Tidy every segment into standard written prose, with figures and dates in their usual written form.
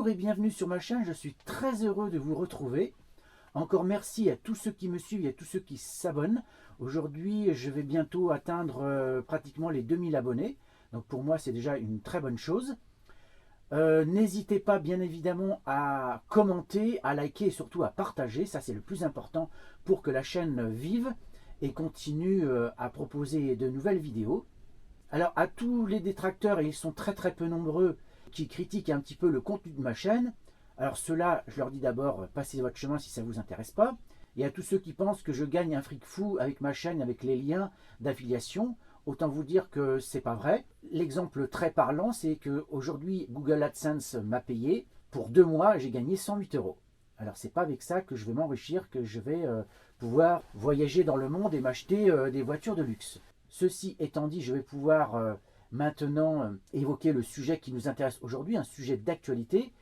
Bonjour et bienvenue sur ma chaîne, je suis très heureux de vous retrouver. Encore merci à tous ceux qui me suivent et à tous ceux qui s'abonnent. Aujourd'hui, je vais bientôt atteindre pratiquement les 2000 abonnés. Donc pour moi, c'est déjà une très bonne chose. N'hésitez pas bien évidemment à commenter, à liker et surtout à partager. Ça, c'est le plus important pour que la chaîne vive et continue à proposer de nouvelles vidéos. Alors à tous les détracteurs, et ils sont très peu nombreux, qui critiquent un petit peu le contenu de ma chaîne, alors ceux-là, je leur dis d'abord, passez votre chemin si ça ne vous intéresse pas. Et à tous ceux qui pensent que je gagne un fric fou avec ma chaîne, avec les liens d'affiliation, autant vous dire que c'est pas vrai. L'exemple très parlant, c'est qu'aujourd'hui, Google AdSense m'a payé. Pour 2 mois, j'ai gagné 108 €. Alors c'est pas avec ça que je vais m'enrichir, que je vais pouvoir voyager dans le monde et m'acheter des voitures de luxe. Ceci étant dit, je vais pouvoir maintenant évoquer le sujet qui nous intéresse aujourd'hui, un sujet d'actualité,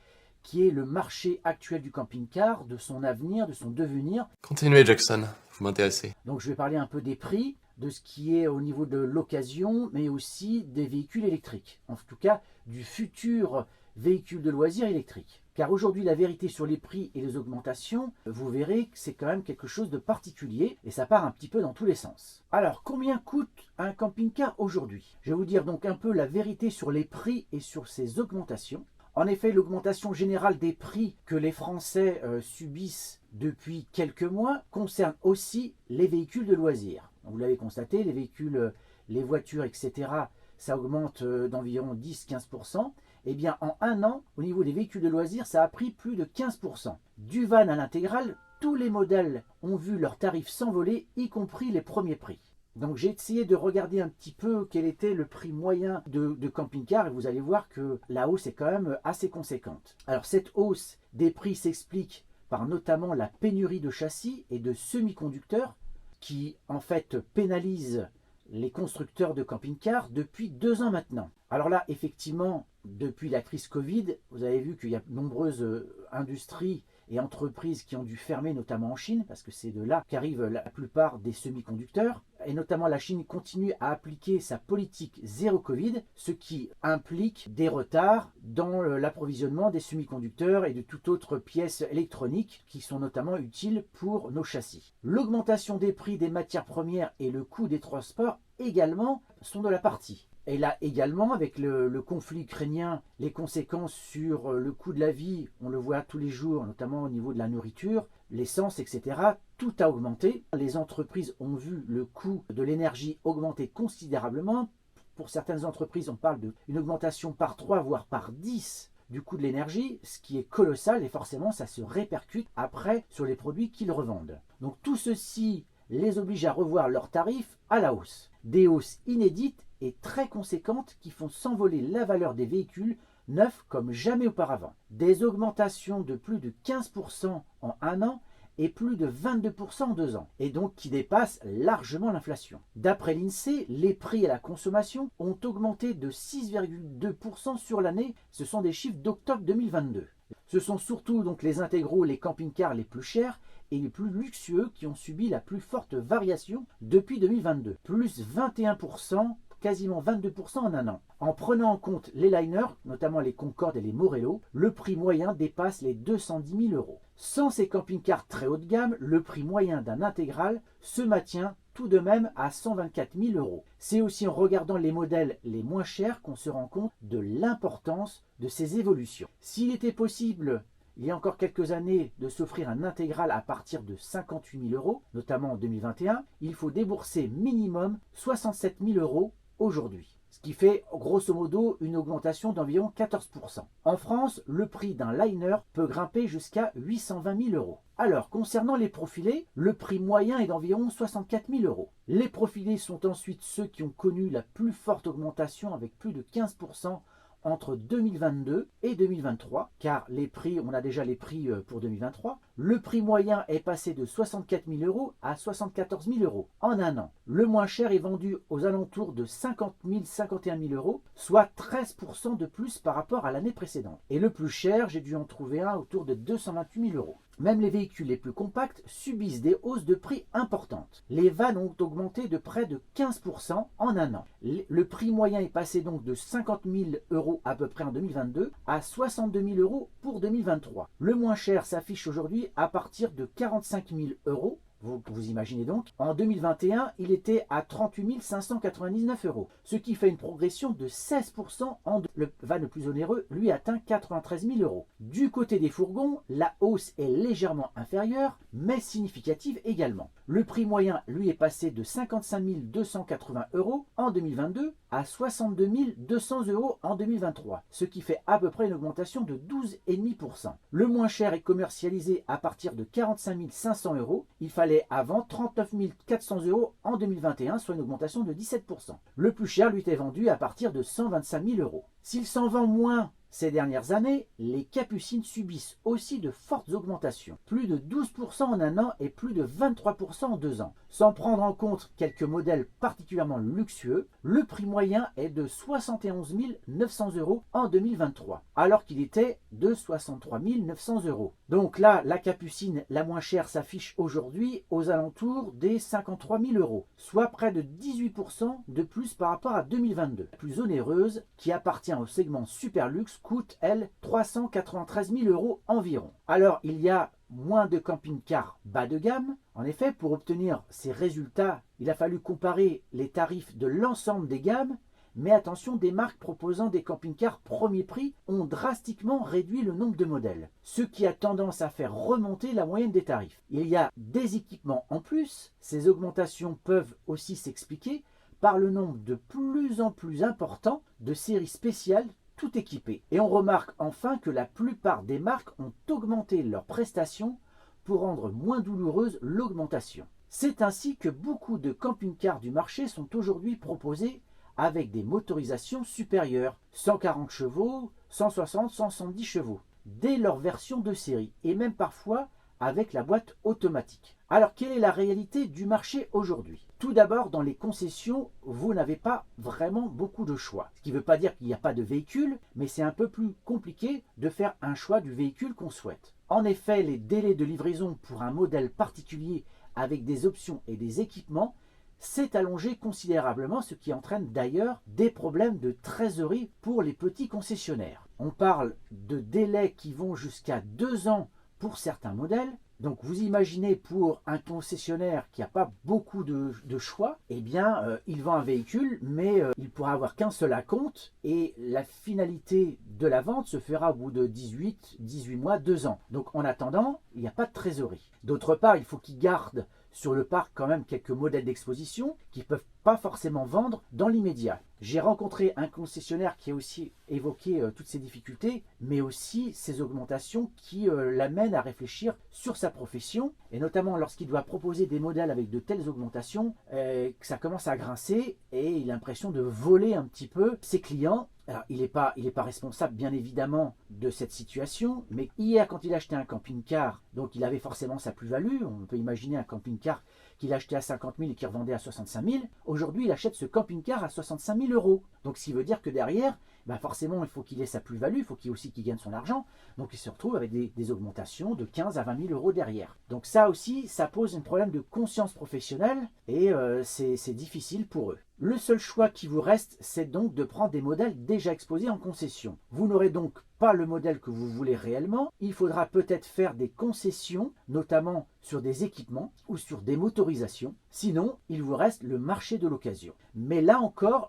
qui est le marché actuel du camping-car, de son avenir, de son devenir. Continuez Jackson, vous m'intéressez. Donc je vais parler un peu des prix, de ce qui est au niveau de l'occasion, mais aussi des véhicules électriques. En tout cas, du futur véhicule de loisirs électrique. Car aujourd'hui, la vérité sur les prix et les augmentations, vous verrez que c'est quand même quelque chose de particulier et ça part un petit peu dans tous les sens. Alors, combien coûte un camping-car aujourd'hui? Je vais vous dire donc un peu la vérité sur les prix et sur ces augmentations. En effet, l'augmentation générale des prix que les Français subissent depuis quelques mois concerne aussi les véhicules de loisirs. Vous l'avez constaté, les véhicules, les voitures, etc., ça augmente d'environ 10-15%. Eh bien, en un an, au niveau des véhicules de loisirs, ça a pris plus de 15%. Du van à l'intégrale, tous les modèles ont vu leurs tarifs s'envoler, y compris les premiers prix. Donc j'ai essayé de regarder un petit peu quel était le prix moyen de camping-car et vous allez voir que la hausse est quand même assez conséquente. Alors cette hausse des prix s'explique par notamment la pénurie de châssis et de semi-conducteurs qui en fait pénalisent les constructeurs de camping-cars depuis 2 ans maintenant. Alors là, effectivement, depuis la crise Covid, vous avez vu qu'il y a de nombreuses industries et entreprises qui ont dû fermer, notamment en Chine, parce que c'est de là qu'arrivent la plupart des semi-conducteurs. Et notamment la Chine continue à appliquer sa politique zéro Covid, ce qui implique des retards dans l'approvisionnement des semi-conducteurs et de toute autre pièce électronique qui sont notamment utiles pour nos châssis. L'augmentation des prix des matières premières et le coût des transports également sont de la partie. Et là également, avec le conflit ukrainien, les conséquences sur le coût de la vie, on le voit tous les jours, notamment au niveau de la nourriture, l'essence, etc. Tout a augmenté. Les entreprises ont vu le coût de l'énergie augmenter considérablement. Pour certaines entreprises, on parle d'une augmentation par 3, voire par 10 du coût de l'énergie, ce qui est colossal et forcément ça se répercute après sur les produits qu'ils revendent. Donc tout ceci les oblige à revoir leurs tarifs à la hausse. Des hausses inédites et très conséquentes qui font s'envoler la valeur des véhicules neufs comme jamais auparavant. Des augmentations de plus de 15% en un an et plus de 22% en 2 ans, et donc qui dépassent largement l'inflation. D'après l'INSEE, les prix à la consommation ont augmenté de 6,2% sur l'année, ce sont des chiffres d'octobre 2022. Ce sont surtout donc les intégraux, les camping-cars les plus chers et les plus luxueux qui ont subi la plus forte variation depuis 2022, plus 21%, quasiment 22% en un an. En prenant en compte les liners, notamment les Concorde et les Morello, le prix moyen dépasse les 210 000 €. Sans ces camping-cars très haut de gamme, le prix moyen d'un intégral se maintient tout de même à 124 000 €. C'est aussi en regardant les modèles les moins chers qu'on se rend compte de l'importance de ces évolutions. S'il était possible, il y a encore quelques années, de s'offrir un intégral à partir de 58 000 €, notamment en 2021, il faut débourser minimum 67 000 € aujourd'hui, ce qui fait grosso modo une augmentation d'environ 14%. En France, le prix d'un liner peut grimper jusqu'à 820 000 €. Alors, concernant les profilés, le prix moyen est d'environ 64 000 €. Les profilés sont ensuite ceux qui ont connu la plus forte augmentation avec plus de 15% entre 2022 et 2023, car les prix, on a déjà les prix pour 2023. Le prix moyen est passé de 64 000 € à 74 000 € en un an. Le moins cher est vendu aux alentours de 50 000, 51 000 €, soit 13% de plus par rapport à l'année précédente. Et le plus cher, j'ai dû en trouver un autour de 228 000 €. Même les véhicules les plus compacts subissent des hausses de prix importantes. Les vannes ont augmenté de près de 15% en un an. Le prix moyen est passé donc de 50 000 € à peu près en 2022 à 62 000 € pour 2023. Le moins cher s'affiche aujourd'hui à partir de 45 000 €. Vous imaginez donc, en 2021, il était à 38 599 €, ce qui fait une progression de 16% le van le plus onéreux, lui, atteint 93 000 €. Du côté des fourgons, la hausse est légèrement inférieure, mais significative également. Le prix moyen, lui, est passé de 55 280 € en 2022 à 62 200 € en 2023, ce qui fait à peu près une augmentation de 12,5%. Le moins cher est commercialisé à partir de 45 500 €. Il fallait avant 39 400 € en 2021, soit une augmentation de 17%. Le plus cher lui était vendu à partir de 125 000 €. S'il s'en vend moins ces dernières années, les capucines subissent aussi de fortes augmentations. Plus de 12% en un an et plus de 23% en 2 ans. Sans prendre en compte quelques modèles particulièrement luxueux, le prix moyen est de 71 900 € en 2023, alors qu'il était de 63 900 €. Donc là, la capucine la moins chère s'affiche aujourd'hui aux alentours des 53 000 €, soit près de 18% de plus par rapport à 2022. La plus onéreuse, qui appartient au segment super luxe, coûte, elle, 393 000 € environ. Alors, il y a moins de camping-cars bas de gamme. En effet, pour obtenir ces résultats, il a fallu comparer les tarifs de l'ensemble des gammes, mais attention, des marques proposant des camping-cars premier prix ont drastiquement réduit le nombre de modèles, ce qui a tendance à faire remonter la moyenne des tarifs. Il y a des équipements en plus. Ces augmentations peuvent aussi s'expliquer par le nombre de plus en plus important de séries spéciales tout équipées. Et on remarque enfin que la plupart des marques ont augmenté leurs prestations pour rendre moins douloureuse l'augmentation. C'est ainsi que beaucoup de camping-cars du marché sont aujourd'hui proposés avec des motorisations supérieures, 140 chevaux, 160, 170 chevaux, dès leur version de série, et même parfois avec la boîte automatique. Alors, quelle est la réalité du marché aujourd'hui? Tout d'abord, dans les concessions, vous n'avez pas vraiment beaucoup de choix. Ce qui ne veut pas dire qu'il n'y a pas de véhicule, mais c'est un peu plus compliqué de faire un choix du véhicule qu'on souhaite. En effet, les délais de livraison pour un modèle particulier avec des options et des équipements s'est allongé considérablement, ce qui entraîne d'ailleurs des problèmes de trésorerie pour les petits concessionnaires. On parle de délais qui vont jusqu'à 2 ans pour certains modèles. Donc vous imaginez, pour un concessionnaire qui n'a pas beaucoup de choix, eh bien il vend un véhicule, mais il pourra avoir qu'un seul acompte, et la finalité de la vente se fera au bout de 18 mois, 2 ans. Donc en attendant, il n'y a pas de trésorerie. D'autre part, il faut qu'il garde sur le parc quand même quelques modèles d'exposition qui ne peuvent pas forcément vendre dans l'immédiat. J'ai rencontré un concessionnaire qui a aussi évoqué toutes ces difficultés, mais aussi ces augmentations qui l'amènent à réfléchir sur sa profession, et notamment lorsqu'il doit proposer des modèles avec de telles augmentations, que ça commence à grincer et il a l'impression de voler un petit peu ses clients. Alors, il n'est pas responsable, bien évidemment, de cette situation, mais hier, quand il a acheté un camping-car, donc il avait forcément sa plus-value. On peut imaginer un camping-car qu'il achetait à 50 000 et qu'il revendait à 65 000. Aujourd'hui, il achète ce camping-car à 65 000 €. Donc, ce qui veut dire que derrière, forcément, il faut qu'il ait sa plus-value, il faut qu'il gagne son argent. Donc, il se retrouve avec des augmentations de 15 à 20 000 € derrière. Donc, ça aussi, ça pose un problème de conscience professionnelle et c'est difficile pour eux. Le seul choix qui vous reste, c'est donc de prendre des modèles déjà exposés en concession. Vous n'aurez donc pas le modèle que vous voulez réellement. Il faudra peut-être faire des concessions, notamment sur des équipements ou sur des motorisations. Sinon, il vous reste le marché de l'occasion. Mais là encore,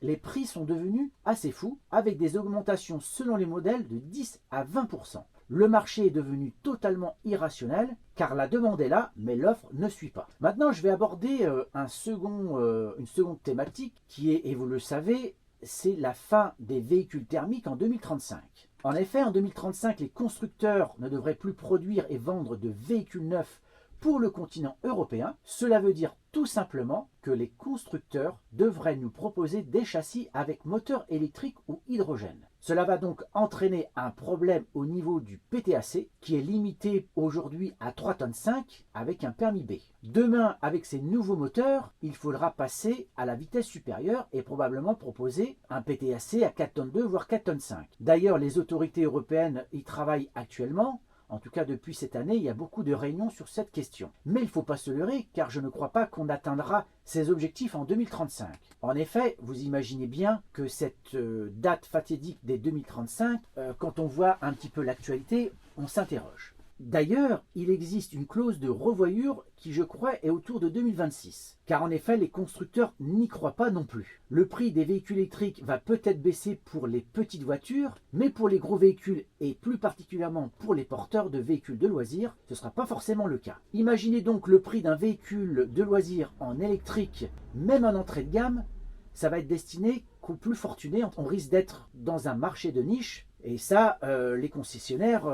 les prix sont devenus assez fous, avec des augmentations selon les modèles de 10 à 20%. Le marché est devenu totalement irrationnel, car la demande est là, mais l'offre ne suit pas. Maintenant, je vais aborder une seconde thématique qui est, et vous le savez, c'est la fin des véhicules thermiques en 2035. En effet, en 2035, les constructeurs ne devraient plus produire et vendre de véhicules neufs pour le continent européen. Cela veut dire tout simplement que les constructeurs devraient nous proposer des châssis avec moteur électrique ou hydrogène. Cela va donc entraîner un problème au niveau du PTAC qui est limité aujourd'hui à 3,5 tonnes avec un permis B. Demain, avec ces nouveaux moteurs, il faudra passer à la vitesse supérieure et probablement proposer un PTAC à 4,2 tonnes voire 4,5 tonnes. D'ailleurs, les autorités européennes y travaillent actuellement En tout cas, depuis cette année, il y a beaucoup de réunions sur cette question. Mais il ne faut pas se leurrer, car je ne crois pas qu'on atteindra ces objectifs en 2035. En effet, vous imaginez bien que cette date fatidique des 2035, quand on voit un petit peu l'actualité, on s'interroge. D'ailleurs, il existe une clause de revoyure qui, je crois, est autour de 2026. Car en effet, les constructeurs n'y croient pas non plus. Le prix des véhicules électriques va peut-être baisser pour les petites voitures, mais pour les gros véhicules et plus particulièrement pour les porteurs de véhicules de loisirs, ce ne sera pas forcément le cas. Imaginez donc le prix d'un véhicule de loisirs en électrique, même en entrée de gamme, ça va être destiné qu'aux plus fortunés. On risque d'être dans un marché de niche. Et ça, les concessionnaires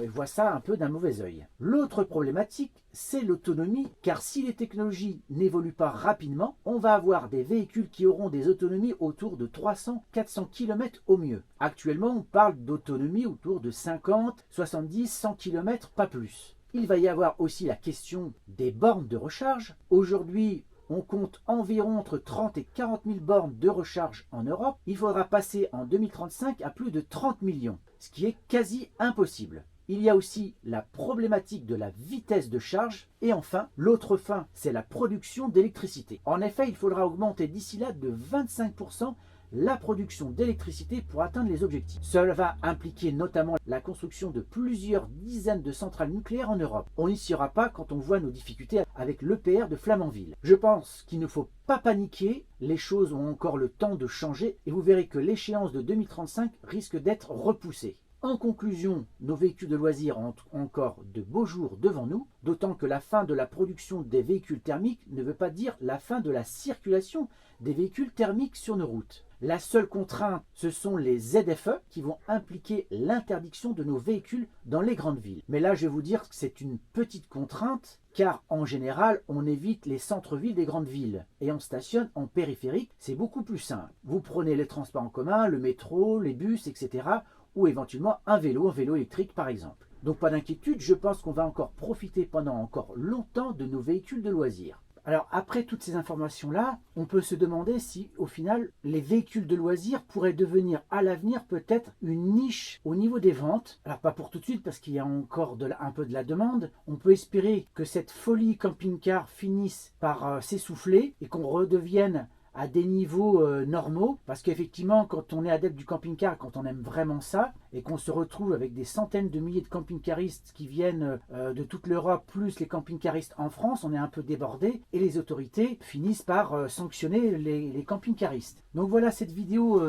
voient ça un peu d'un mauvais œil. L'autre problématique, c'est l'autonomie, car si les technologies n'évoluent pas rapidement, on va avoir des véhicules qui auront des autonomies autour de 300-400 km au mieux. Actuellement, on parle d'autonomie autour de 50, 70, 100 km, pas plus. Il va y avoir aussi la question des bornes de recharge. Aujourd'hui, on compte environ entre 30 et 40 000 bornes de recharge en Europe. Il faudra passer en 2035 à plus de 30 millions, ce qui est quasi impossible. Il y a aussi la problématique de la vitesse de charge. Et enfin, l'autre fin, c'est la production d'électricité. En effet, il faudra augmenter d'ici là de 25% la production d'électricité pour atteindre les objectifs. Cela va impliquer notamment la construction de plusieurs dizaines de centrales nucléaires en Europe. On n'y sera pas quand on voit nos difficultés avec l'EPR de Flamanville. Je pense qu'il ne faut pas paniquer, les choses ont encore le temps de changer et vous verrez que l'échéance de 2035 risque d'être repoussée. En conclusion, nos véhicules de loisirs ont encore de beaux jours devant nous, d'autant que la fin de la production des véhicules thermiques ne veut pas dire la fin de la circulation des véhicules thermiques sur nos routes. La seule contrainte, ce sont les ZFE qui vont impliquer l'interdiction de nos véhicules dans les grandes villes. Mais là, je vais vous dire que c'est une petite contrainte, car en général, on évite les centres-villes des grandes villes et on stationne en périphérique, c'est beaucoup plus simple. Vous prenez les transports en commun, le métro, les bus, etc., ou éventuellement un vélo électrique par exemple. Donc pas d'inquiétude, je pense qu'on va encore profiter pendant encore longtemps de nos véhicules de loisirs. Alors après toutes ces informations-là, on peut se demander si au final les véhicules de loisirs pourraient devenir à l'avenir peut-être une niche au niveau des ventes. Alors pas pour tout de suite parce qu'il y a encore un peu de la demande. On peut espérer que cette folie camping-car finisse par s'essouffler et qu'on redevienne à des niveaux normaux, parce qu'effectivement quand on est adepte du camping-car, quand on aime vraiment ça et qu'on se retrouve avec des centaines de milliers de camping-caristes qui viennent de toute l'Europe plus les camping-caristes en France, on est un peu débordé et les autorités finissent par sanctionner les camping-caristes. Donc voilà, cette vidéo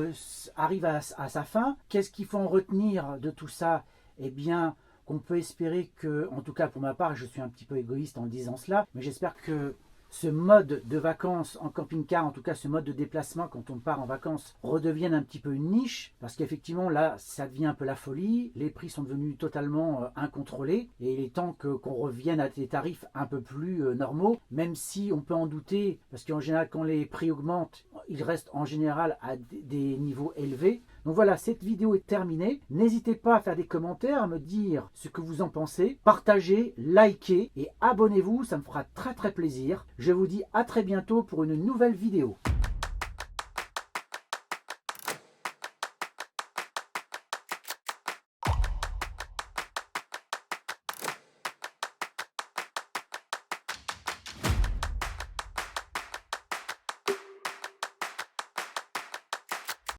arrive à sa fin. Qu'est-ce qu'il faut en retenir de tout ça? Eh bien, qu'on peut espérer que, en tout cas pour ma part, je suis un petit peu égoïste en disant cela, mais j'espère que ce mode de vacances en camping-car, en tout cas ce mode de déplacement quand on part en vacances, redevienne un petit peu une niche, parce qu'effectivement là ça devient un peu la folie, les prix sont devenus totalement incontrôlés et il est temps qu'on revienne à des tarifs un peu plus normaux, même si on peut en douter, parce qu'en général quand les prix augmentent, ils restent en général à des niveaux élevés. Donc voilà, cette vidéo est terminée. N'hésitez pas à faire des commentaires, à me dire ce que vous en pensez. Partagez, likez et abonnez-vous, ça me fera très plaisir. Je vous dis à très bientôt pour une nouvelle vidéo.